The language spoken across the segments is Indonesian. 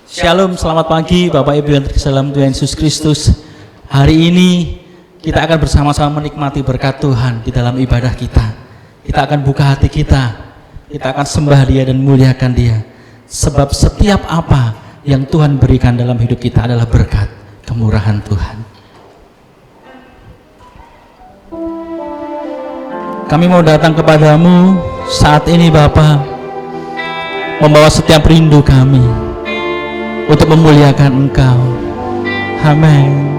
Shalom, selamat pagi Bapak Ibu yang terkasih dalam Tuhan Yesus Kristus. Hari ini kita akan bersama-sama menikmati berkat Tuhan di dalam ibadah kita. Kita akan buka hati kita akan sembah Dia dan muliakan Dia. Sebab setiap apa yang Tuhan berikan dalam hidup kita adalah berkat kemurahan Tuhan. Kami mau datang kepadamu saat ini Bapa, membawa setiap rindu kami untuk memuliakan Engkau. Amin.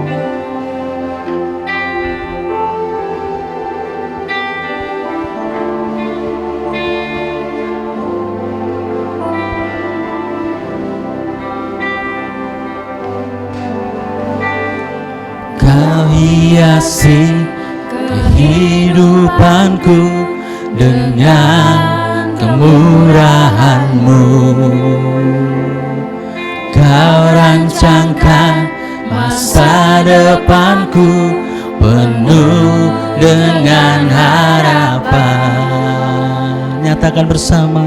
Kau hiasi kehidupanku dengan kemurahan-Mu. Kau rancangkan masa depanku penuh dengan harapan. Nyatakan bersama.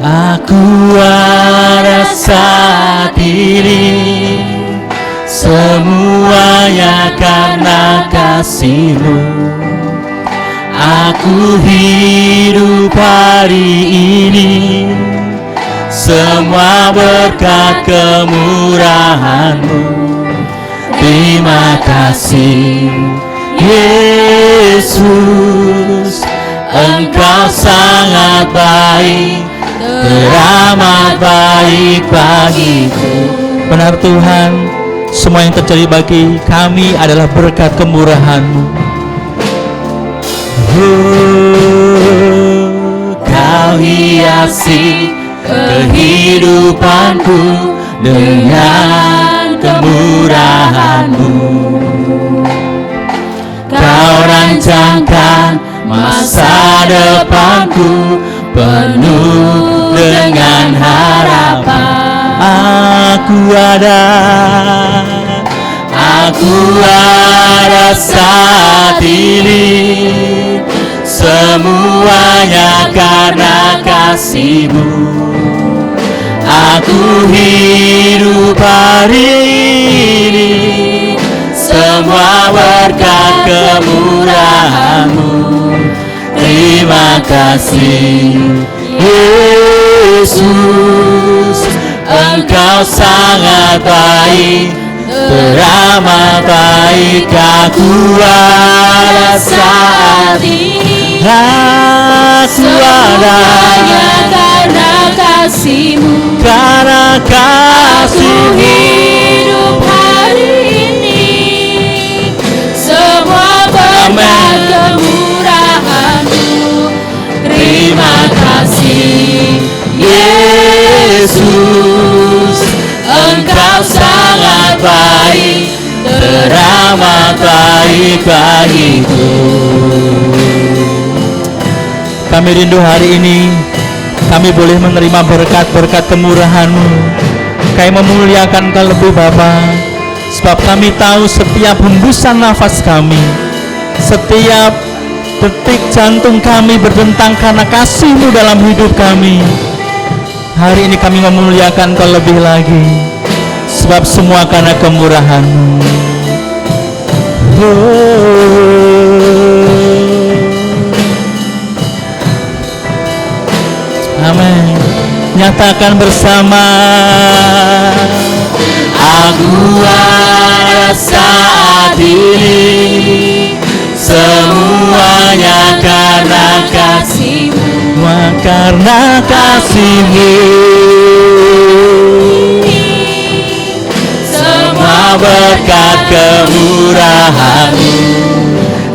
Aku ada saat ini, semuanya karena kasih-Mu. Aku hidup hari ini, semua berkat kemurahan-Mu. Terima kasih Yesus, Engkau sangat baik, teramat baik bagiku. Benar Tuhan, semua yang terjadi bagi kami adalah berkat kemurahan-Mu. Kau hiasi kehidupanku dengan kemurahan-Mu. Kau rancangkan masa depanku penuh dengan harapan. Aku ada saat ini, semuanya karena kasih-Mu. Aku hidup hari ini, semua berkat kemurahan-Mu. Terima kasih Yesus, Engkau sangat baik, teramat baik. Aku ada saat ini, semuanya karena kasih-Mu. Karena kasih-Mu, aku hidup hari ini, semua berkat kemurahan-Mu. Terima kasih Yesus, Engkau sangat baik, teramat baik bagiku. Kami rindu hari ini kami boleh menerima berkat-berkat kemurahan-Mu. Kami memuliakan Engkau lebih Bapa, sebab kami tahu setiap hembusan nafas kami, setiap detik jantung kami berdentang karena kasih-Mu dalam hidup kami. Hari ini kami memuliakan Engkau lebih lagi, sebab semua karena kemurahan-Mu. Amin. Nyatakan bersama. Aku ada saat ini, semuanya karena kasih-Mu. Karena kasih-Mu, semua berkat kemurahan-Mu.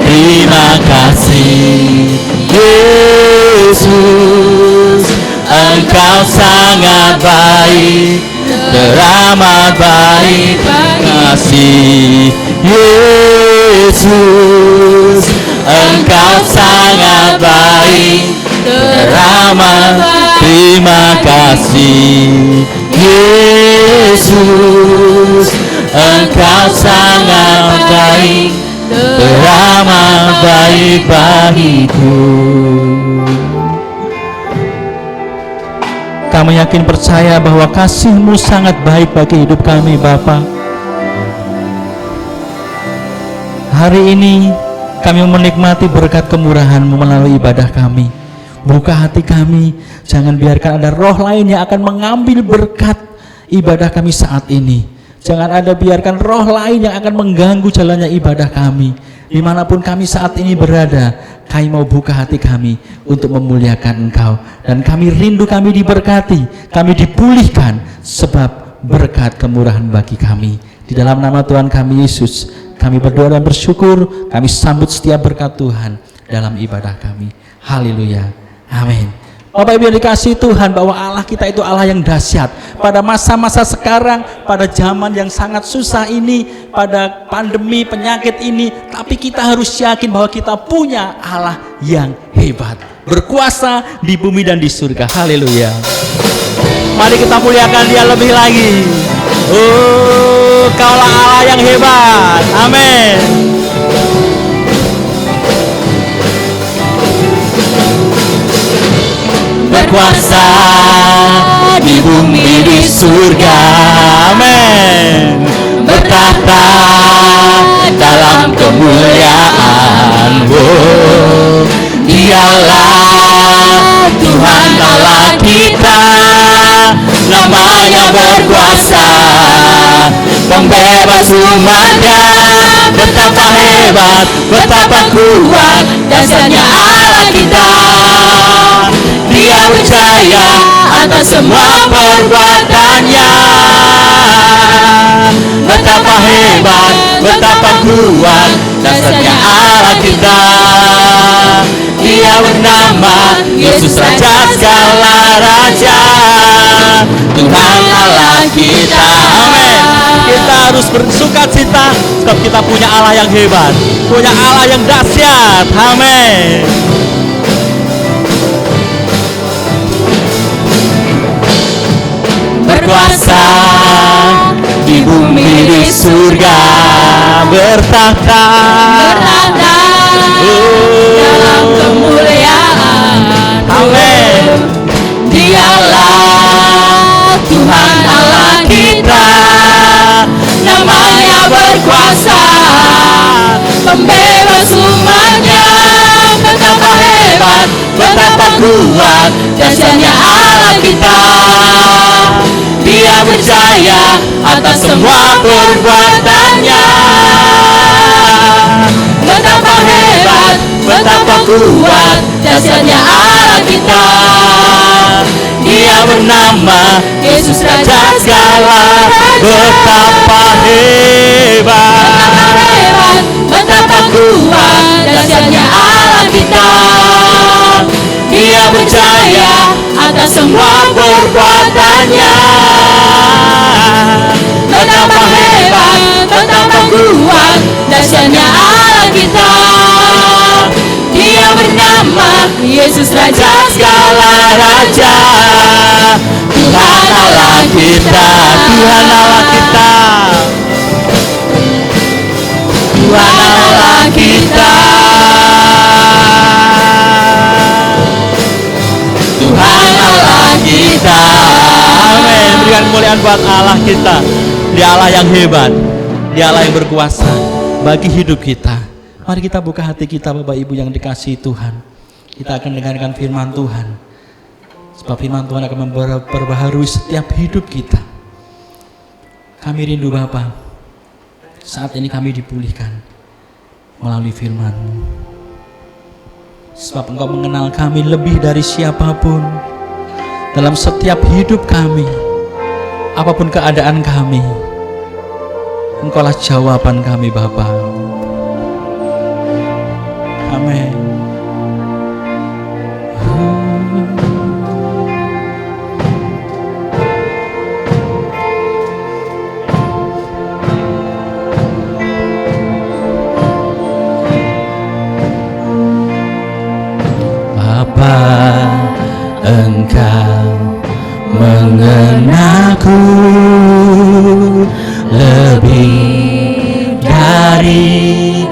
Terima kasih Yesus, Engkau sangat baik, teramat baik. Kasih Yesus, Engkau sangat baik, teramat. Terima kasih Yesus, Engkau sangat baik, teramat baik bagiku. Kami yakin percaya bahwa kasih-Mu sangat baik bagi hidup kami Bapa. Hari ini kami menikmati berkat kemurahan-Mu melalui ibadah kami. Buka hati kami, jangan biarkan ada roh lain yang akan mengambil berkat ibadah kami saat ini. Jangan ada biarkan roh lain yang akan mengganggu jalannya ibadah kami. Dimanapun kami saat ini berada, kami mau buka hati kami untuk memuliakan Engkau. Dan kami rindu kami diberkati, kami dipulihkan, sebab berkat kemurahan bagi kami. Di dalam nama Tuhan kami Yesus, kami berdoa dan bersyukur, kami sambut setiap berkat Tuhan dalam ibadah kami. Haleluya, amin. Bapak Ibu yang dikasihi Tuhan, bahwa Allah kita itu Allah yang dahsyat. Pada masa-masa sekarang, pada zaman yang sangat susah ini, pada pandemi penyakit ini, tapi kita harus yakin bahwa kita punya Allah yang hebat, berkuasa di bumi dan di surga. Haleluya. Mari kita muliakan Dia lebih lagi. Oh, Kaulah Allah yang hebat. Amin. Berkuasa di bumi di surga, amin. Bertahta dalam kemuliaan, oh, Dialah Tuhan Allah kita, namanya berkuasa, pembebas umatnya. Betapa hebat, betapa kuat dasarnya Allah kita. Dia percaya atas semua perbuatannya. Betapa hebat, betapa kuat dasarnya Allah kita. Dia bernama Yesus, Raja segala raja, Tuhan Allah kita. Amin. Kita harus bersuka cita sebab kita punya Allah yang hebat, punya Allah yang dahsyat. Amin. Berkuasa di bumi di surga, bertahta dalam kemuliaan. Amin. Dialah Tuhan Allah kita, namanya berkuasa, pembebas umatnya. Betapa hebat, betapa kuat dasarnya Allah kita. Dia berjaya atas semua perbuatannya. Betapa hebat, betapa kuat dasarnya Allah kita. Dia bernama Yesus, Raja segala. Betapa hebat, betapa kuat dasarnya Allah kita. Dia berjaya atas semua perbuatannya. Betapa hebat, betapa kuat dasarnya Allah kita. Dia bernama Yesus, Raja segala raja, Tuhan Allah kita, Tuhan Allah kita, Tuhan Allah kita, Tuhan Allah kita. Amin. Berikan kemuliaan buat Allah kita. Dia Allah yang hebat, Dia Allah yang berkuasa bagi hidup kita. Mari kita buka hati kita Bapak Ibu yang dikasihi Tuhan. Kita akan dengarkan firman Tuhan, sebab firman Tuhan akan memperbaharui setiap hidup kita. Kami rindu Bapa, saat ini kami dipulihkan melalui firman-Mu. Sebab Engkau mengenal kami lebih dari siapapun. Dalam setiap hidup kami, apapun keadaan kami, Engkaulah jawaban kami Bapa. Amin. Bapa, Engkau mengenalku lebih dari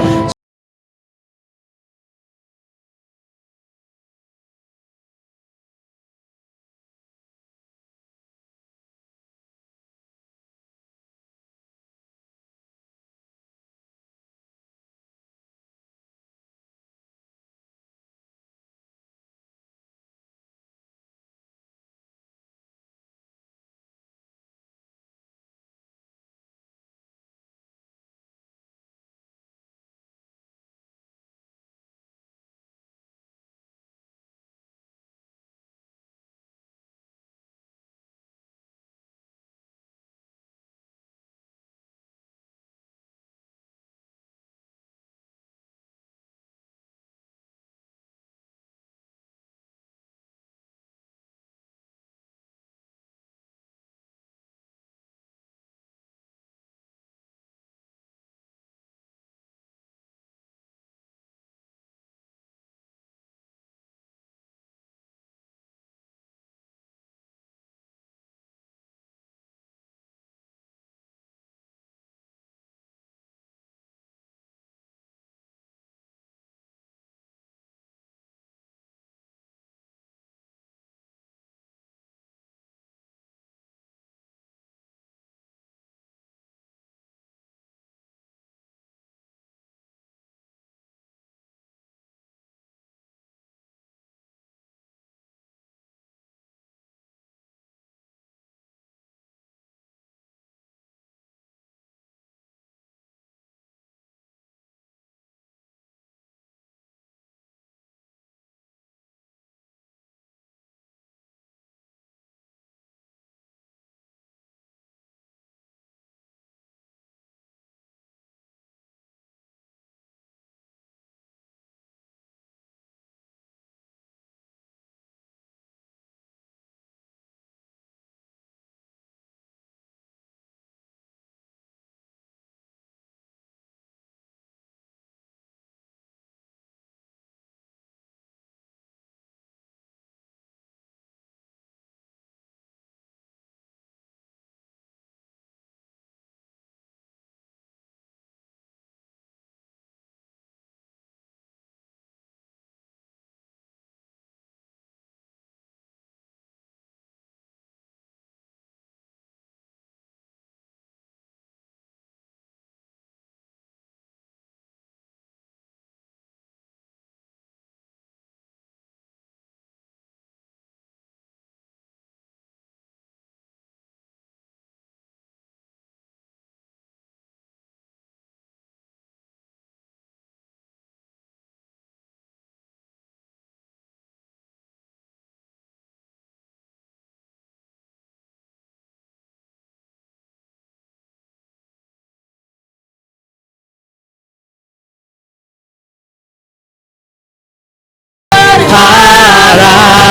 berharap.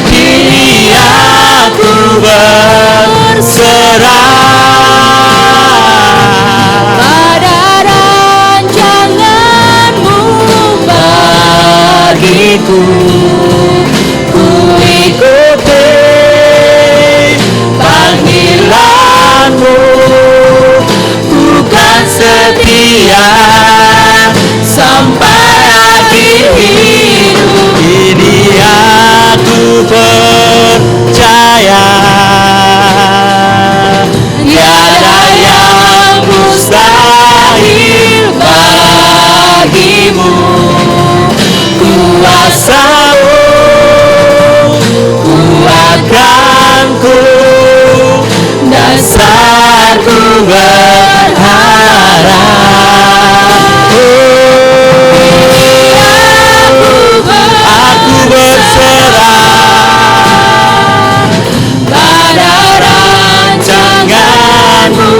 Kini aku berserah pada rancangan-Mu bagiku. Ku ikuti panggilan-Mu, bukan setia sampai akhir hidup. Ini aku percaya, tiada yang mustahil bagimu. Kuasa-Mu kuatkanku, dasarku berharap. Aku berserah pada rancangan-Mu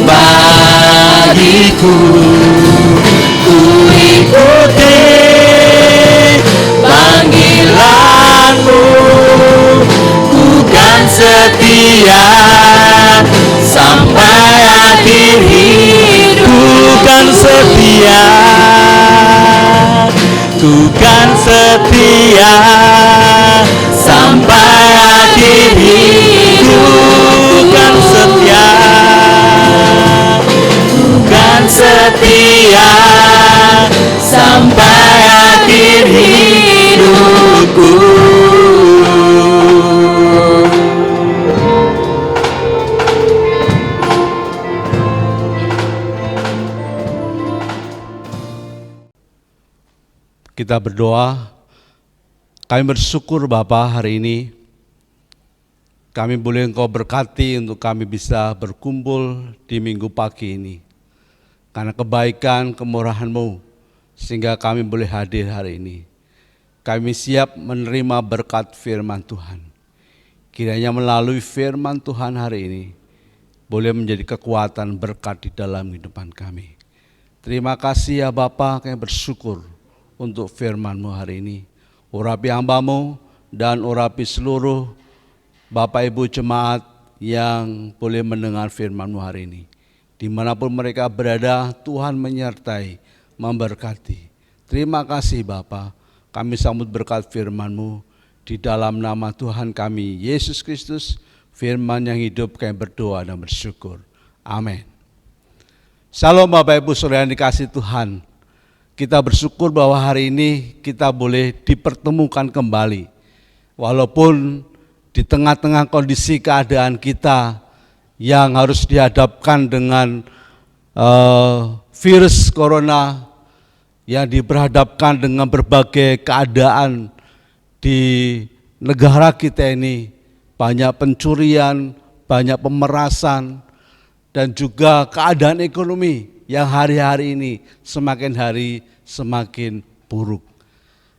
bagiku. Ku ikuti panggilan-Mu, bukan setia sampai akhir hidup. Bukan setia, bukan setia sampai akhir hidup. Bukan setia, bukan setia sampai akhir hidupku. Kita berdoa. Kami bersyukur Bapa, hari ini kami boleh Engkau berkati untuk kami bisa berkumpul di minggu pagi ini. Karena kebaikan, kemurahan-Mu, sehingga kami boleh hadir hari ini. Kami siap menerima berkat firman Tuhan. Kiranya melalui firman Tuhan hari ini, boleh menjadi kekuatan berkat di dalam kehidupan kami. Terima kasih ya Bapa, kami bersyukur untuk firman-Mu hari ini. Urapi hamba-Mu dan urapi seluruh Bapak Ibu jemaat yang boleh mendengar firman-Mu hari ini. Dimanapun mereka berada, Tuhan menyertai, memberkati. Terima kasih Bapa, kami sambut berkat firman-Mu. Di dalam nama Tuhan kami, Yesus Kristus, firman yang hidup, kami berdoa dan bersyukur. Amin. Salam Bapak Ibu Saudara yang dikasihi Tuhan. Kita bersyukur bahwa hari ini kita boleh dipertemukan kembali. Walaupun di tengah-tengah kondisi keadaan kita yang harus dihadapkan dengan virus corona, yang diperhadapkan dengan berbagai keadaan di negara kita ini, banyak pencurian, banyak pemerasan, dan juga keadaan ekonomi yang hari-hari ini semakin hari semakin buruk.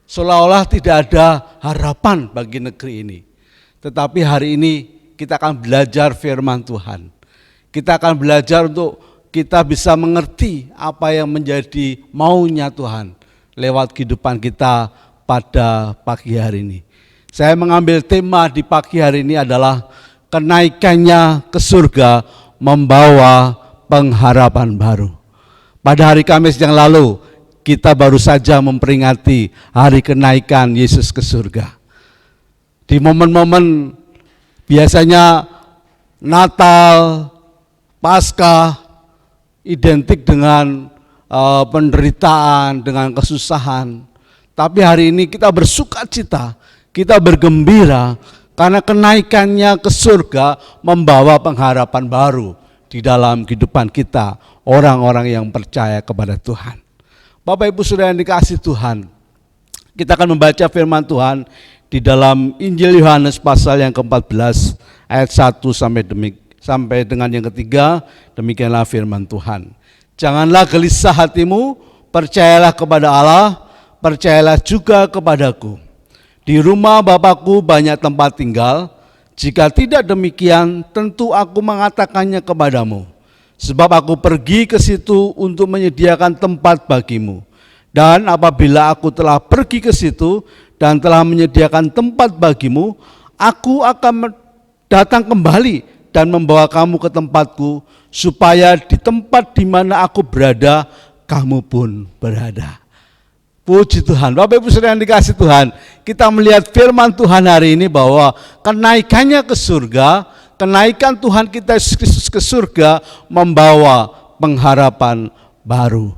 Seolah-olah tidak ada harapan bagi negeri ini. Tetapi hari ini kita akan belajar firman Tuhan. Kita akan belajar untuk kita bisa mengerti apa yang menjadi maunya Tuhan lewat kehidupan kita pada pagi hari ini. Saya mengambil tema di pagi hari ini adalah kenaikannya ke surga membawa pengharapan baru. Pada hari Kamis yang lalu, kita baru saja memperingati hari kenaikan Yesus ke surga. Di momen-momen biasanya Natal, Paskah, identik dengan penderitaan, dengan kesusahan. Tapi hari ini kita bersukacita, kita bergembira, karena kenaikannya ke surga membawa pengharapan baru di dalam kehidupan kita, orang-orang yang percaya kepada Tuhan. Bapak Ibu Saudara yang dikasihi Tuhan, kita akan membaca firman Tuhan di dalam Injil Yohanes pasal yang ke-14 ayat 1 sampai dengan yang ketiga. Demikianlah firman Tuhan. Janganlah gelisah hatimu, percayalah kepada Allah, percayalah juga kepadaku. Di rumah Bapakku banyak tempat tinggal. Jika tidak demikian, tentu aku mengatakannya kepadamu. Sebab aku pergi ke situ untuk menyediakan tempat bagimu. Dan apabila aku telah pergi ke situ dan telah menyediakan tempat bagimu, aku akan datang kembali dan membawa kamu ke tempatku, supaya di tempat di mana aku berada, kamu pun berada. Puji Tuhan. Bapak Ibu Saudara yang dikasih Tuhan, kita melihat firman Tuhan hari ini bahwa kenaikannya ke surga, kenaikan Tuhan kita Yesus Kristus ke surga membawa pengharapan baru.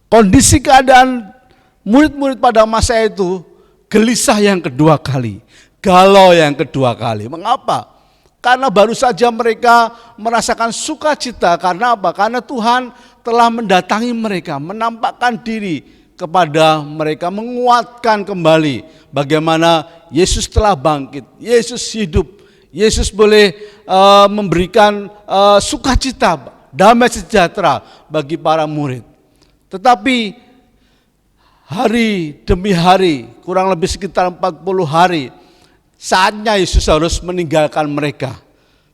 Kondisi keadaan murid-murid pada masa itu gelisah yang kedua kali, galau yang kedua kali. Mengapa? Karena baru saja mereka merasakan sukacita. Karena apa? Karena Tuhan telah mendatangi mereka, menampakkan diri kepada mereka, menguatkan kembali bagaimana Yesus telah bangkit, Yesus hidup, Yesus boleh memberikan sukacita, damai sejahtera bagi para murid. Tetapi hari demi hari, kurang lebih sekitar 40 hari, saatnya Yesus harus meninggalkan mereka.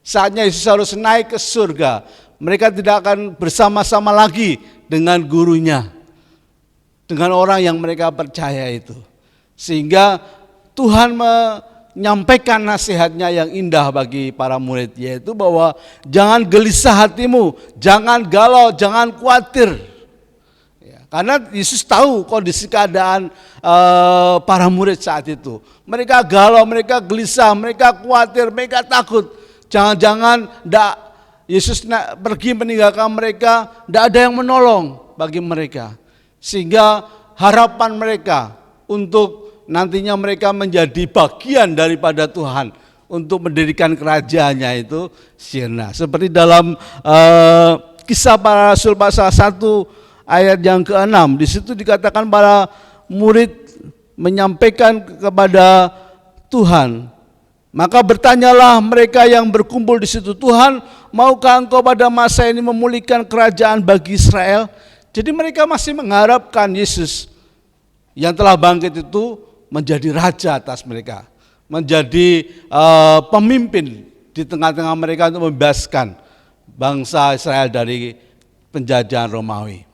Saatnya Yesus harus naik ke surga. Mereka tidak akan bersama-sama lagi dengan gurunya, dengan orang yang mereka percaya itu. Sehingga Tuhan menyampaikan nasihatnya yang indah bagi para murid, yaitu bahwa jangan gelisah hatimu, jangan galau, jangan khawatir. Ya, karena Yesus tahu kondisi keadaan para murid saat itu. Mereka galau, mereka gelisah, mereka khawatir, mereka takut. Jangan-jangan Yesus pergi meninggalkan mereka, tidak ada yang menolong bagi mereka. Sehingga harapan mereka untuk nantinya mereka menjadi bagian daripada Tuhan untuk mendirikan kerajaannya itu sirna. Seperti dalam Kisah Para Rasul pasal 1 ayat yang ke-6, di situ dikatakan para murid menyampaikan kepada Tuhan. Maka bertanyalah mereka yang berkumpul di situ, Tuhan, maukah Engkau pada masa ini memulihkan kerajaan bagi Israel? Jadi mereka masih mengharapkan Yesus yang telah bangkit itu menjadi raja atas mereka, menjadi pemimpin di tengah-tengah mereka untuk membebaskan bangsa Israel dari penjajahan Romawi.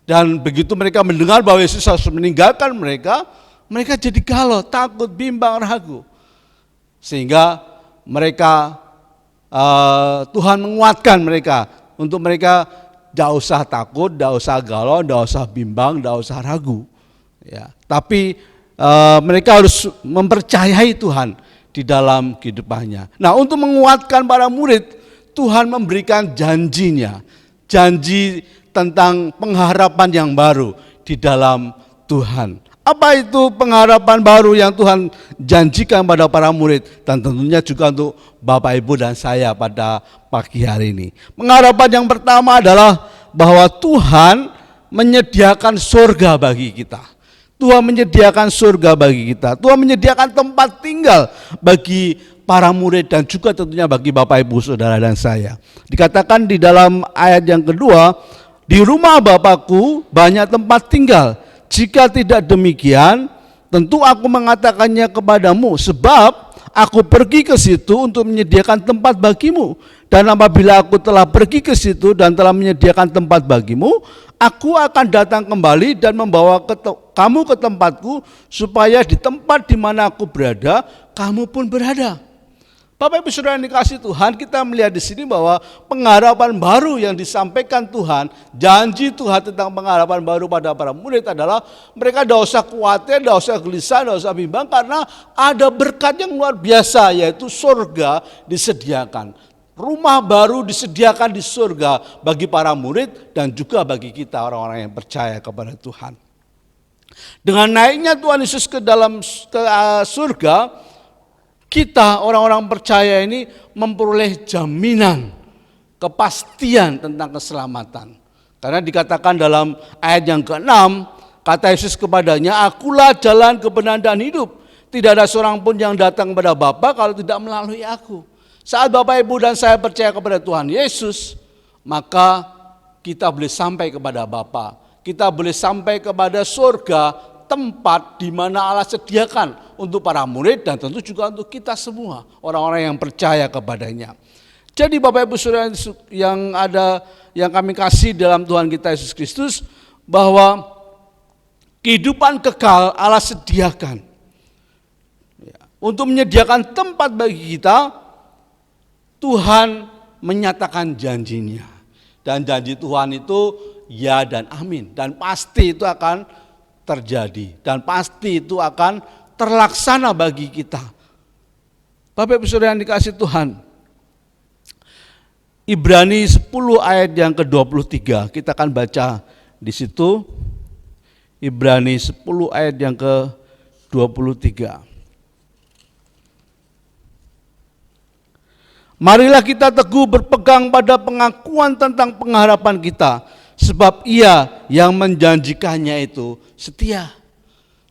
Dan begitu mereka mendengar bahwa Yesus harus meninggalkan mereka, mereka jadi galau, takut, bimbang, ragu. Sehingga mereka Tuhan menguatkan mereka untuk mereka tidak usah takut, tidak usah galau, tidak usah bimbang, tidak usah ragu. Ya, tapi mereka harus mempercayai Tuhan di dalam kehidupannya. Nah, untuk menguatkan para murid, Tuhan memberikan janjinya, janji tentang pengharapan yang baru di dalam Tuhan. Apa itu pengharapan baru yang Tuhan janjikan pada para murid dan tentunya juga untuk Bapak Ibu dan saya pada pagi hari ini. Pengharapan yang pertama adalah bahwa Tuhan menyediakan surga bagi kita. Tuhan menyediakan surga bagi kita. Tuhan menyediakan tempat tinggal bagi para murid dan juga tentunya bagi Bapak Ibu Saudara dan saya. Dikatakan di dalam ayat yang kedua, di rumah Bapakku banyak tempat tinggal. Jika tidak demikian, tentu aku mengatakannya kepadamu, sebab aku pergi ke situ untuk menyediakan tempat bagimu. Dan apabila aku telah pergi ke situ dan telah menyediakan tempat bagimu, aku akan datang kembali dan membawa kamu ke tempatku, supaya di tempat di mana aku berada, kamu pun berada. Bapak Ibu Saudara yang dikasihi Tuhan, kita melihat di sini bahwa pengharapan baru yang disampaikan Tuhan, janji Tuhan tentang pengharapan baru pada para murid adalah mereka tidak usah khawatir, tidak usah gelisah, tidak usah bimbang, karena ada berkat yang luar biasa, yaitu surga disediakan. Rumah baru disediakan di surga bagi para murid dan juga bagi kita orang-orang yang percaya kepada Tuhan. Dengan naiknya Tuhan Yesus ke dalam surga, kita orang-orang percaya ini memperoleh jaminan, kepastian tentang keselamatan. Karena dikatakan dalam ayat yang ke-6, kata Yesus kepadanya, akulah jalan, kebenaran dan hidup. Tidak ada seorang pun yang datang kepada Bapa kalau tidak melalui aku. Saat Bapak Ibu dan saya percaya kepada Tuhan Yesus, maka kita boleh sampai kepada Bapa. Kita boleh sampai kepada surga, tempat di mana Allah sediakan untuk para murid dan tentu juga untuk kita semua, orang-orang yang percaya kepadanya. Jadi Bapak Ibu Saudara yang kami kasih dalam Tuhan kita Yesus Kristus, bahwa kehidupan kekal Allah sediakan. Untuk menyediakan tempat bagi kita, Tuhan menyatakan janjinya. Dan janji Tuhan itu ya dan amin. Dan pasti itu akan terjadi. Dan pasti itu akan terlaksana bagi kita. Bapak Ibu Saudara yang dikasihi Tuhan, Ibrani 10 ayat yang ke-23, kita akan baca di situ. Ibrani 10 ayat yang ke-23. Marilah kita teguh berpegang pada pengakuan tentang pengharapan kita, sebab Ia yang menjanjikannya itu setia.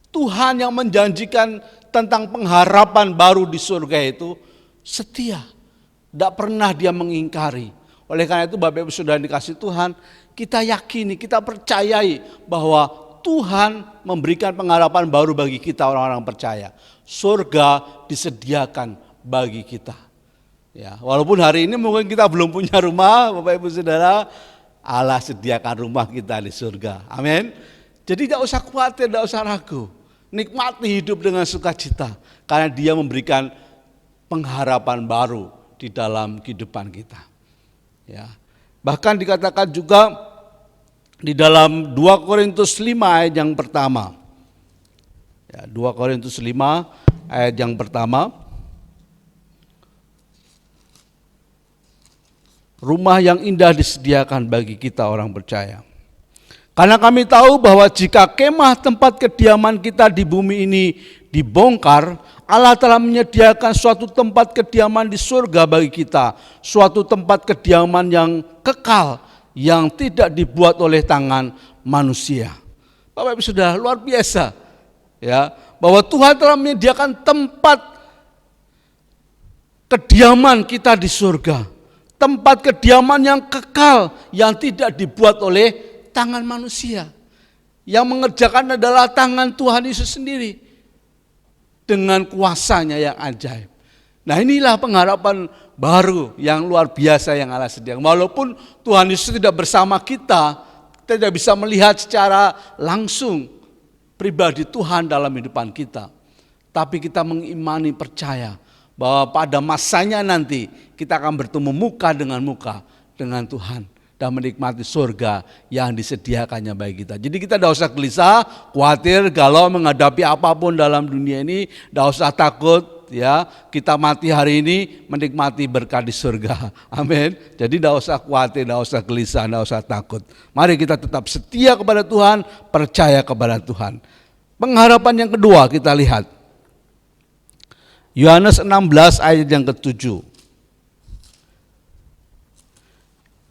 Tuhan yang menjanjikan tentang pengharapan baru di surga itu setia. Tidak pernah Dia mengingkari. Oleh karena itu Bapak Ibu Saudara dikasih Tuhan, kita yakini, kita percayai bahwa Tuhan memberikan pengharapan baru bagi kita orang-orang percaya. Surga disediakan bagi kita. Ya, walaupun hari ini mungkin kita belum punya rumah, Bapak Ibu Saudara, Allah sediakan rumah kita di surga. Amin. Jadi tidak usah khawatir, tidak usah ragu. Nikmati hidup dengan sukacita, karena Dia memberikan pengharapan baru di dalam kehidupan kita. Ya. Bahkan dikatakan juga di dalam 2 Korintus 5 ayat yang pertama. Ya, 2 Korintus 5 ayat yang pertama. Rumah yang indah disediakan bagi kita orang percaya. Karena kami tahu bahwa jika kemah tempat kediaman kita di bumi ini dibongkar, Allah telah menyediakan suatu tempat kediaman di surga bagi kita. Suatu tempat kediaman yang kekal, yang tidak dibuat oleh tangan manusia. Bapak Ibu Saudara, luar biasa. Ya, bahwa Tuhan telah menyediakan tempat kediaman kita di surga. Tempat kediaman yang kekal, yang tidak dibuat oleh tangan manusia. Yang mengerjakan adalah tangan Tuhan Yesus sendiri. Dengan kuasanya yang ajaib. Nah, inilah pengharapan baru yang luar biasa yang Allah sediakan. Walaupun Tuhan Yesus tidak bersama kita, tidak bisa melihat secara langsung pribadi Tuhan dalam kehidupan kita. Tapi kita mengimani, percaya bahwa pada masanya nanti kita akan bertemu muka dengan Tuhan dan menikmati surga yang disediakannya bagi kita. Jadi kita tidak usah gelisah, khawatir, galau menghadapi apapun dalam dunia ini, tidak usah takut ya. Kita mati hari ini menikmati berkat di surga. Amin. Jadi tidak usah khawatir, tidak usah gelisah, tidak usah takut. Mari kita tetap setia kepada Tuhan, percaya kepada Tuhan. Pengharapan yang kedua kita lihat. Yohanes 16 ayat yang ke-7.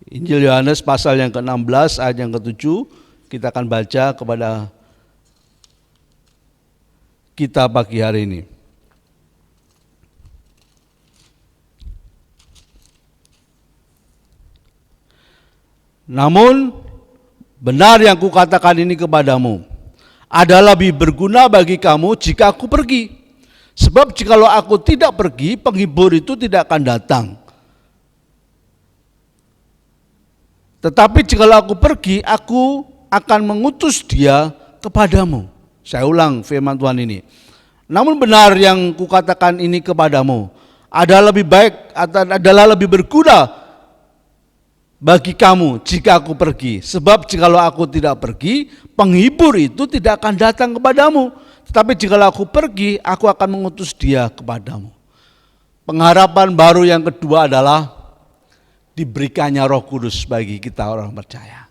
Injil Yohanes pasal yang ke-16 ayat yang ke-7, kita akan baca kepada kita pagi hari ini. Namun benar yang kukatakan ini kepadamu, adalah lebih berguna bagi kamu jika aku pergi. Sebab jikalau aku tidak pergi, penghibur itu tidak akan datang. Tetapi jikalau aku pergi, aku akan mengutus Dia kepadamu. Saya ulang firman Tuhan ini. Namun benar yang kukatakan ini kepadamu, adalah lebih berguna bagi kamu jika aku pergi. Sebab jikalau aku tidak pergi, penghibur itu tidak akan datang kepadamu. Tetapi jikalau aku pergi, aku akan mengutus Dia kepadamu. Pengharapan baru yang kedua adalah diberikannya Roh Kudus bagi kita orang percaya.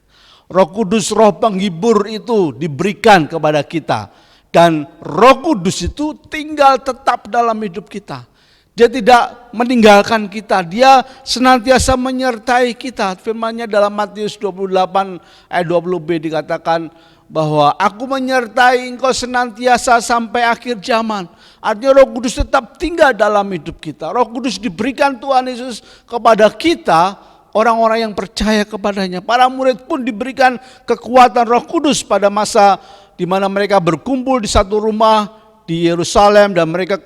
Roh Kudus, Roh penghibur itu diberikan kepada kita. Dan Roh Kudus itu tinggal tetap dalam hidup kita. Dia tidak meninggalkan kita, Dia senantiasa menyertai kita. Firman-Nya dalam Matius 28 ayat 20b dikatakan bahwa aku menyertai engkau senantiasa sampai akhir zaman. Artinya Roh Kudus tetap tinggal dalam hidup kita. Roh Kudus diberikan Tuhan Yesus kepada kita, orang-orang yang percaya kepadanya. Para murid pun diberikan kekuatan Roh Kudus pada masa di mana mereka berkumpul di satu rumah di Yerusalem, dan mereka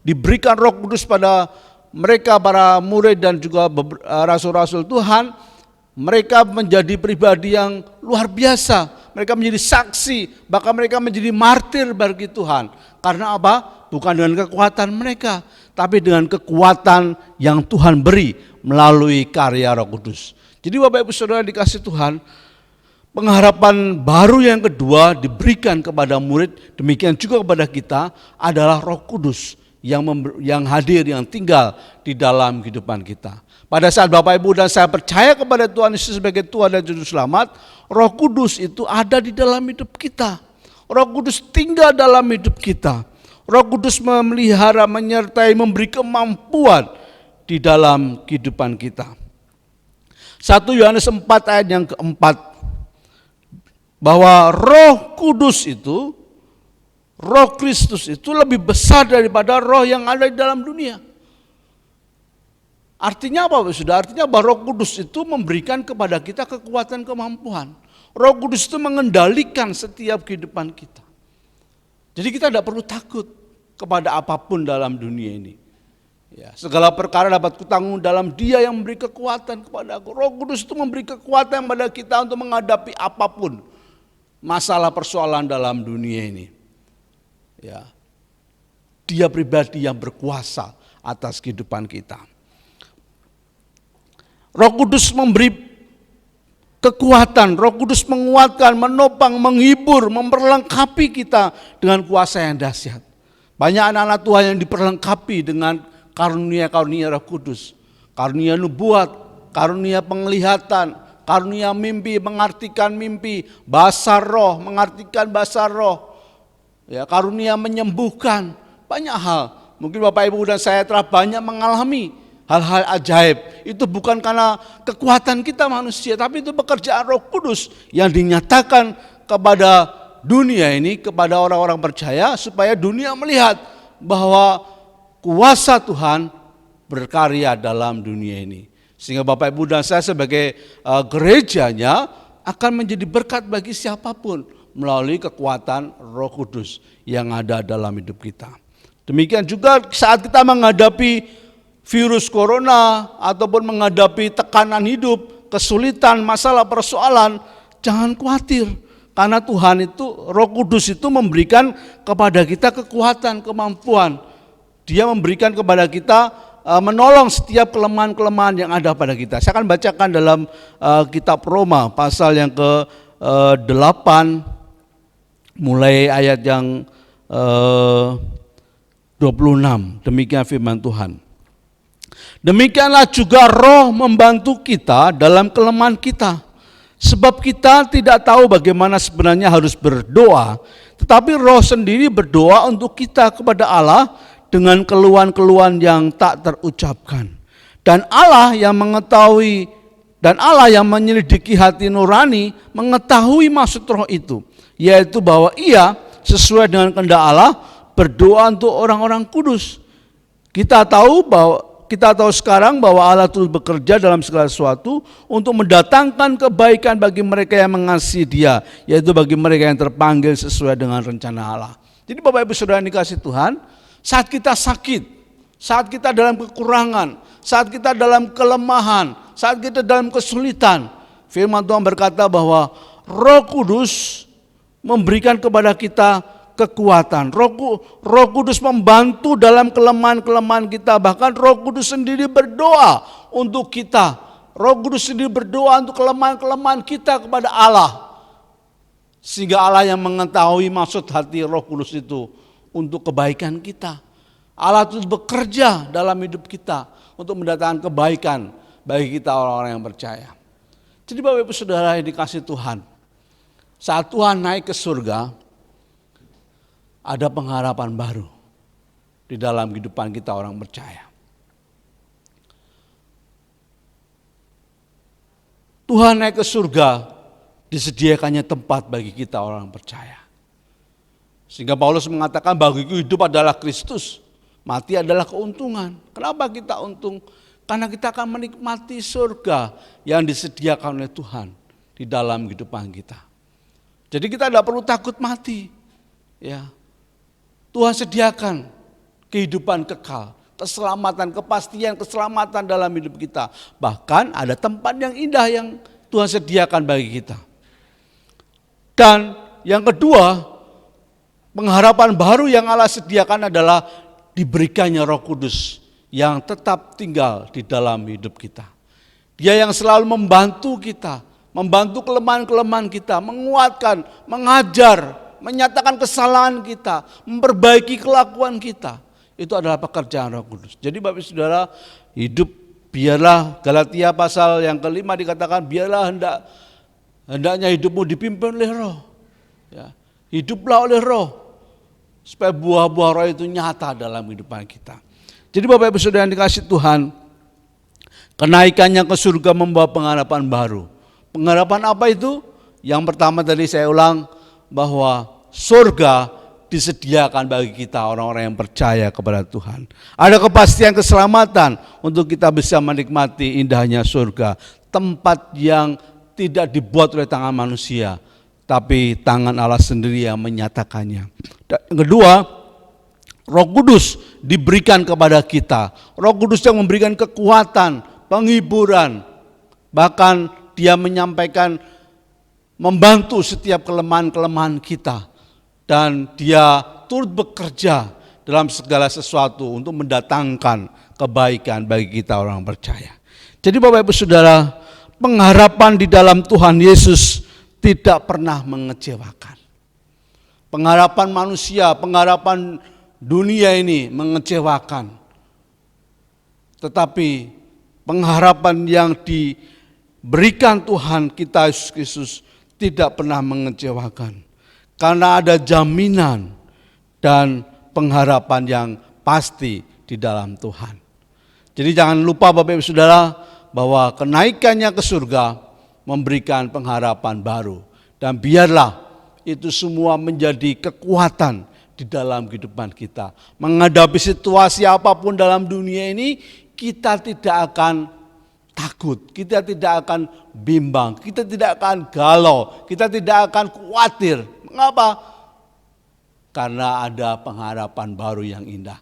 diberikan Roh Kudus pada mereka, para murid dan juga rasul-rasul Tuhan. Mereka menjadi pribadi yang luar biasa, mereka menjadi saksi, bahkan mereka menjadi martir bagi Tuhan. Karena apa? Bukan dengan kekuatan mereka, tapi dengan kekuatan yang Tuhan beri melalui karya Roh Kudus. Jadi Bapak Ibu Saudara dikasih Tuhan, pengharapan baru yang kedua diberikan kepada murid, demikian juga kepada kita, adalah Roh Kudus yang hadir, yang tinggal di dalam kehidupan kita. Pada saat Bapak Ibu dan saya percaya kepada Tuhan Yesus sebagai Tuhan dan Juru Selamat, Roh Kudus itu ada di dalam hidup kita. Roh Kudus tinggal dalam hidup kita. Roh Kudus memelihara, menyertai, memberi kemampuan di dalam kehidupan kita. 1 Yohanes 4 ayat yang keempat, bahwa Roh Kudus itu, Roh Kristus itu lebih besar daripada roh yang ada di dalam dunia. Artinya apa Saudara? Artinya bahwa Roh Kudus itu memberikan kepada kita kekuatan, kemampuan. Roh Kudus itu mengendalikan setiap kehidupan kita. Jadi kita tidak perlu takut kepada apapun dalam dunia ini. Ya, segala perkara dapat kutanggung dalam Dia yang memberi kekuatan kepada aku. Roh Kudus itu memberi kekuatan kepada kita untuk menghadapi apapun masalah persoalan dalam dunia ini. Ya, Dia pribadi yang berkuasa atas kehidupan kita. Roh Kudus memberi kekuatan, Roh Kudus menguatkan, menopang, menghibur, memperlengkapi kita dengan kuasa yang dahsyat. Banyak anak-anak Tuhan yang diperlengkapi dengan karunia-karunia Roh Kudus. Karunia nubuat, karunia penglihatan, karunia mimpi, mengartikan mimpi, bahasa roh, mengartikan bahasa roh. Ya, karunia menyembuhkan, banyak hal. Mungkin Bapak Ibu dan saya telah banyak mengalami hal-hal ajaib. Itu bukan karena kekuatan kita manusia, tapi itu pekerjaan Roh Kudus yang dinyatakan kepada dunia ini, kepada orang-orang percaya, supaya dunia melihat bahwa kuasa Tuhan berkarya dalam dunia ini. Sehingga Bapak Ibu dan saya sebagai gerejanya akan menjadi berkat bagi siapapun melalui kekuatan Roh Kudus yang ada dalam hidup kita. Demikian juga saat kita menghadapi virus corona ataupun menghadapi tekanan hidup, kesulitan, masalah, persoalan, jangan khawatir. Karena Tuhan itu, Roh Kudus itu memberikan kepada kita kekuatan, kemampuan. Dia memberikan kepada kita, menolong setiap kelemahan-kelemahan yang ada pada kita. Saya akan bacakan dalam kitab Roma pasal yang ke-8, mulai ayat yang 26. Demikian firman Tuhan. Demikianlah juga Roh membantu kita dalam kelemahan kita. Sebab kita tidak tahu bagaimana sebenarnya harus berdoa, tetapi Roh sendiri berdoa untuk kita kepada Allah dengan keluhan-keluhan yang tak terucapkan. Dan Allah yang mengetahui, dan Allah yang menyelidiki hati nurani mengetahui maksud Roh itu, yaitu bahwa Ia sesuai dengan kehendak Allah berdoa untuk orang-orang kudus. Kita tahu sekarang bahwa Allah terus bekerja dalam segala sesuatu untuk mendatangkan kebaikan bagi mereka yang mengasihi Dia, yaitu bagi mereka yang terpanggil sesuai dengan rencana Allah. Jadi Bapak Ibu Saudara yang dikasihi Tuhan, saat kita sakit, saat kita dalam kekurangan, saat kita dalam kelemahan, saat kita dalam kesulitan, firman Tuhan berkata bahwa Roh Kudus memberikan kepada kita kekuatan. Roh Kudus membantu dalam kelemahan-kelemahan kita. Bahkan Roh Kudus sendiri berdoa untuk kita. Roh Kudus sendiri berdoa untuk kelemahan-kelemahan kita kepada Allah. Sehingga Allah yang mengetahui maksud hati Roh Kudus itu untuk kebaikan kita. Allah terus bekerja dalam hidup kita untuk mendatangkan kebaikan bagi kita orang-orang yang percaya. Jadi Bapak Ibu Saudara yang dikasihi Tuhan, saat Tuhan naik ke surga, ada pengharapan baru di dalam kehidupan kita orang percaya. Tuhan naik ke surga, disediakannya tempat bagi kita orang percaya. Sehingga Paulus mengatakan bagiku hidup adalah Kristus, mati adalah keuntungan. Kenapa kita untung? Karena kita akan menikmati surga yang disediakan oleh Tuhan di dalam kehidupan kita. Jadi kita tidak perlu takut mati. Ya, Tuhan sediakan kehidupan kekal, keselamatan, kepastian, keselamatan dalam hidup kita. Bahkan ada tempat yang indah yang Tuhan sediakan bagi kita. Dan yang kedua, pengharapan baru yang Allah sediakan adalah diberikannya Roh Kudus yang tetap tinggal di dalam hidup kita. Dia yang selalu membantu kita, membantu kelemahan-kelemahan kita, menguatkan, mengajar, menyatakan kesalahan kita, memperbaiki kelakuan kita. Itu adalah pekerjaan Roh Kudus. Jadi Bapak Saudara, hidup biarlah, Galatia pasal yang kelima dikatakan, biarlah hendaknya hidupmu dipimpin oleh Roh. Ya, hiduplah oleh Roh, supaya buah-buah Roh itu nyata dalam kehidupan kita. Jadi Bapak Ibu Saudara yang dikasihi Tuhan, kenaikannya ke surga membawa pengharapan baru. Pengharapan apa itu? Yang pertama tadi saya ulang, bahwa surga disediakan bagi kita orang-orang yang percaya kepada Tuhan. Ada kepastian keselamatan untuk kita bisa menikmati indahnya surga, tempat yang tidak dibuat oleh tangan manusia, tapi tangan Allah sendiri yang menyatakannya. Dan yang kedua, Roh Kudus diberikan kepada kita. Roh Kudus yang memberikan kekuatan, penghiburan, bahkan Dia menyampaikan, membantu setiap kelemahan-kelemahan kita. Dan Dia turut bekerja dalam segala sesuatu untuk mendatangkan kebaikan bagi kita orang percaya. Jadi Bapak Ibu Saudara, pengharapan di dalam Tuhan Yesus tidak pernah mengecewakan. Pengharapan manusia, pengharapan dunia ini mengecewakan. Tetapi pengharapan yang diberikan Tuhan kita Yesus Kristus tidak pernah mengecewakan. Karena ada jaminan dan pengharapan yang pasti di dalam Tuhan. Jadi jangan lupa Bapak Ibu Saudara, bahwa kenaikannya ke surga memberikan pengharapan baru. Dan biarlah itu semua menjadi kekuatan di dalam kehidupan kita. Menghadapi situasi apapun dalam dunia ini, kita tidak akan takut, kita tidak akan bimbang, kita tidak akan galau, kita tidak akan khawatir. Mengapa? Karena ada pengharapan baru yang indah.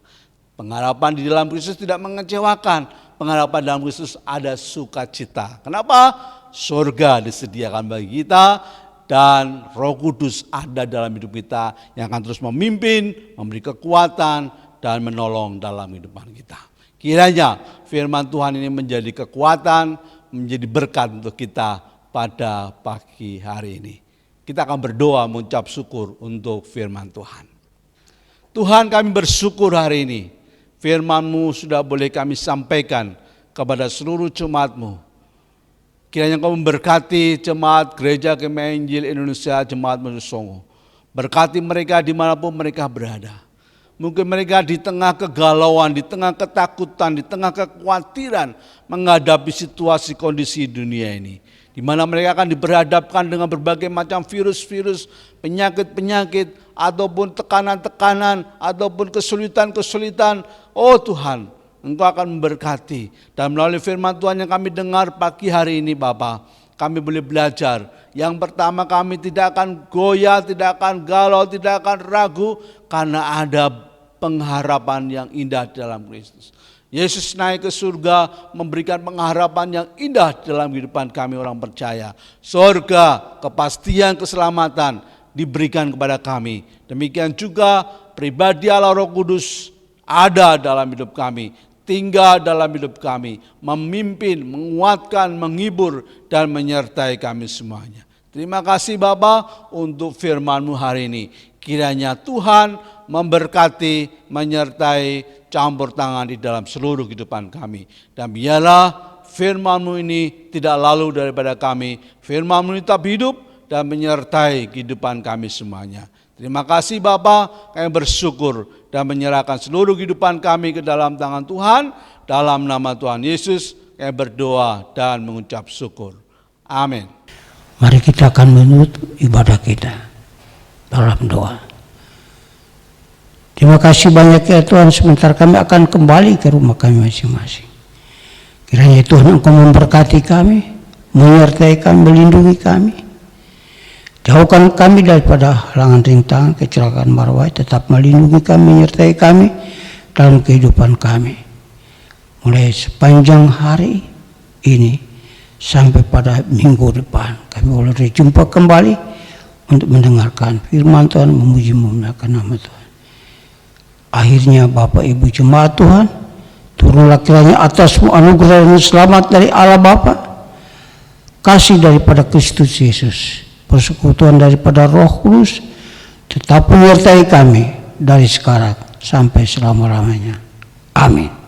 Pengharapan di dalam Kristus tidak mengecewakan. Pengharapan dalam Kristus ada sukacita. Kenapa? Surga disediakan bagi kita dan Roh Kudus ada dalam hidup kita yang akan terus memimpin, memberi kekuatan dan menolong dalam kehidupan kita. Kiranya firman Tuhan ini menjadi kekuatan, menjadi berkat untuk kita pada pagi hari ini. Kita akan berdoa mengucap syukur untuk firman Tuhan. Tuhan, kami bersyukur hari ini firman-Mu sudah boleh kami sampaikan kepada seluruh jemaat-Mu. Kiranya Kau memberkati jemaat Gereja Kemah Injil Indonesia, jemaat Mesu Songo. Berkati mereka dimanapun mereka berada. Mungkin mereka di tengah kegalauan, di tengah ketakutan, di tengah kekhawatiran menghadapi situasi kondisi dunia ini. Di mana mereka akan diperhadapkan dengan berbagai macam virus-virus, penyakit-penyakit, ataupun tekanan-tekanan, ataupun kesulitan-kesulitan. Oh Tuhan, Engkau akan memberkati. Dan melalui firman Tuhan yang kami dengar pagi hari ini Bapa, kami boleh belajar. Yang pertama, kami tidak akan goyah, tidak akan galau, tidak akan ragu, karena ada pengharapan yang indah dalam Kristus. Yesus naik ke surga memberikan pengharapan yang indah dalam kehidupan kami orang percaya. Surga, kepastian keselamatan diberikan kepada kami. Demikian juga pribadi Allah Roh Kudus ada dalam hidup kami, tinggal dalam hidup kami, memimpin, menguatkan, menghibur, dan menyertai kami semuanya. Terima kasih Bapa untuk firman-Mu hari ini. Kiranya Tuhan memberkati, menyertai, campur tangan di dalam seluruh kehidupan kami. Dan biarlah firman-Mu ini tidak lalu daripada kami. Firman-Mu tetap hidup dan menyertai kehidupan kami semuanya. Terima kasih Bapa, kami bersyukur dan menyerahkan seluruh kehidupan kami ke dalam tangan Tuhan. Dalam nama Tuhan Yesus kami berdoa dan mengucap syukur. Amin. Mari kita akan menutup ibadah kita dalam doa. Terima kasih banyak ya Tuhan, sebentar kami akan kembali ke rumah kami masing-masing. Kiranya Tuhan Engkau memberkati kami, menyertai kami, melindungi kami. Jauhkan kami daripada halangan rintangan, kecelakaan mara, tetap melindungi kami, menyertai kami dalam kehidupan kami. Mulai sepanjang hari ini sampai pada minggu depan kami boleh berjumpa kembali untuk mendengarkan firman Tuhan, memuji memuliakan nama Tuhan. Akhirnya Bapak Ibu jemaat Tuhan, turunlah kiranya atasmu anugerah dan selamat dari Allah Bapa, kasih daripada Kristus Yesus, persekutuan daripada Roh Kudus, tetap menyertai kami dari sekarang sampai selama-lamanya. Amin.